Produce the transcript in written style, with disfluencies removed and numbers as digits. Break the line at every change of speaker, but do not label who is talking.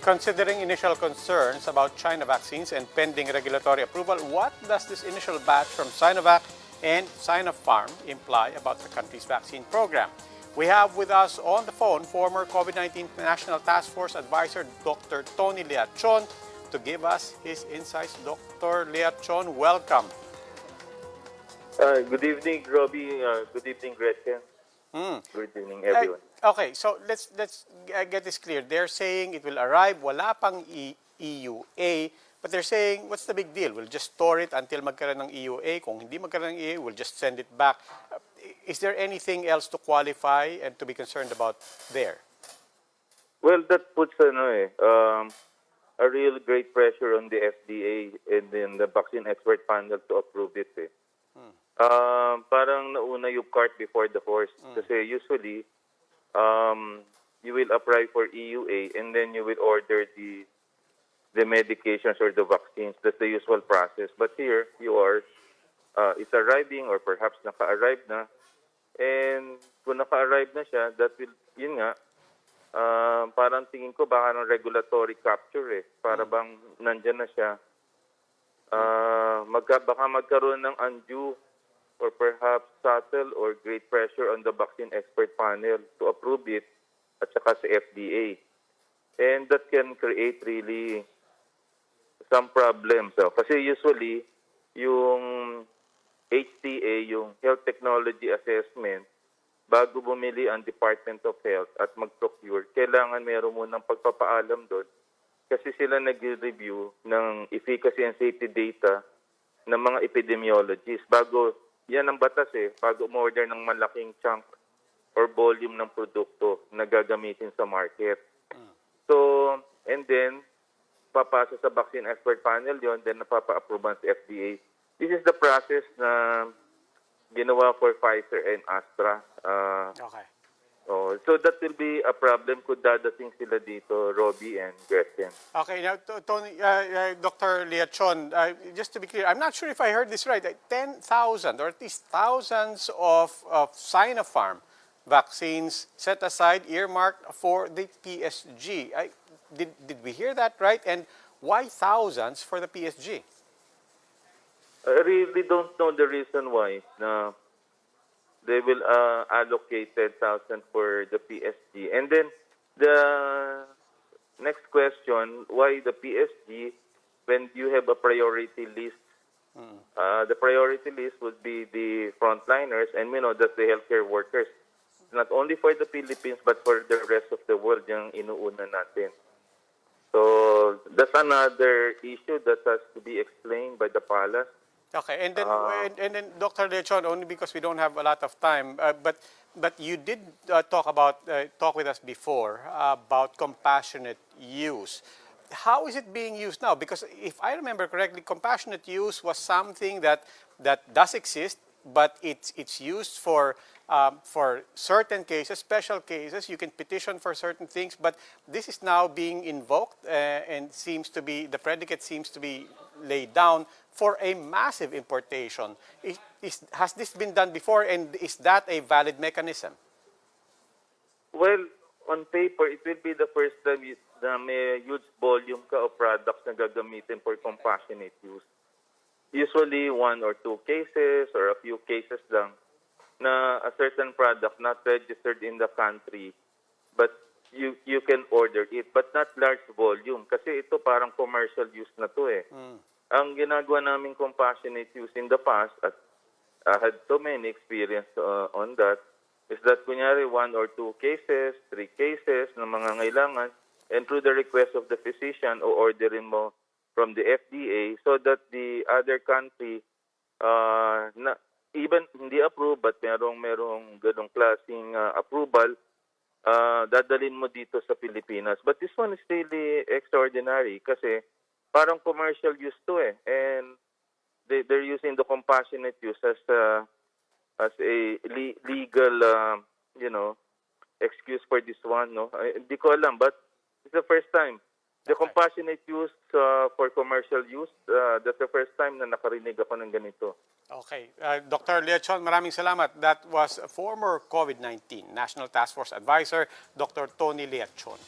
Considering initial concerns about China vaccines and pending regulatory approval, what does this initial batch from Sinovac and Sinopharm imply about the country's vaccine program? We have with us on the phone former COVID-19 National Task Force Advisor Dr. Tony Leachon to give us his insights. Dr. Leachon, welcome.
Good evening, Robbie. Good evening, Gretchen. Good evening, everyone.
Okay, so let's get this clear. They're saying it will arrive, wala pang EUA, but they're saying, what's the big deal? We'll just store it until magkaroon ng EUA. Kung hindi magkaroon ng EUA, we'll just send it back. Is there anything else to qualify and to be concerned about there?
Well, that puts a real great pressure on the FDA and then the vaccine expert panel to approve it. Parang nauna yung cart before the horse. Kasi usually, you will apply for EUA and then you will order the medications or the vaccines. That's the usual process. But here, you are, it's arriving or perhaps naka-arrive na. And kung naka-arrive na siya, that will, yun nga, parang tingin ko baka ng regulatory capture Para bang nandyan na siya. Baka magkaroon ng undue or perhaps subtle or great pressure on the vaccine expert panel to approve it at saka sa FDA. And that can create really some problems. Kasi usually, yung HTA, yung Health Technology Assessment, bago bumili ang Department of Health at mag-procure, kailangan meron munang pagpapaalam doon kasi sila nag-review ng efficacy and safety data ng mga epidemiologists. Bago, yan ang batas bago umorder ng malaking chunk or volume ng produkto na gagamitin sa market. So, and then, papasa sa vaccine expert panel yon, then napapa-approvean sa FDA. This is the process na ginawa for Pfizer and Astra.
Okay.
So that will be a problem kung dadating sila dito, Robbie and Gretchen.
Okay, now, Tony, Dr. Leachon, just to be clear, I'm not sure if I heard this right. 10,000 or at least thousands of Sinopharm vaccines set aside, earmarked for the PSG. Did we hear that right? And why thousands for the PSG?
I really don't know the reason why they will allocate 10,000 for the PSG. And then the next question, why the PSG when you have a priority list? The priority list would be the frontliners, and we know that the healthcare workers, not only for the Philippines but for the rest of the world, yung inuuna natin. So that's another issue that has to be explained by the palace.
Okay, and then Dr. Leachon, only because we don't have a lot of time, but you did talk with us before about compassionate use. How is it being used now? Because if I remember correctly, compassionate use was something that does exist, but it's used for certain cases, special cases. You can petition for certain things, but this is now being invoked and seems to be, the predicate seems to be laid down for a massive importation. Has this been done before, and is that a valid mechanism?
Well, on paper, it will be the first time na may huge volume ka of products na gagamitin for compassionate use. Usually, one or two cases or a few cases lang na a certain product not registered in the country, but you can order it, but not large volume. Kasi ito parang commercial use na to Ang ginagawa namin compassionate use in the past, at I had so many experience on that, is that kunyari one or two cases, three cases na mga ngailangan, and through the request of the physician o orderin mo from the FDA so that the other country na even hindi approved but merong ganong klaseng approval, dadalhin mo dito sa Pilipinas. But this one is really extraordinary kasi parang commercial use to and they're using the compassionate use as a legal excuse for this one, no? Hindi ko alam, but it's the first time. The compassionate use for commercial use, that's the first time na nakarinig ako ng ganito.
Okay. Dr. Leachon, maraming salamat. That was former COVID-19 National Task Force Advisor, Dr. Tony Leachon.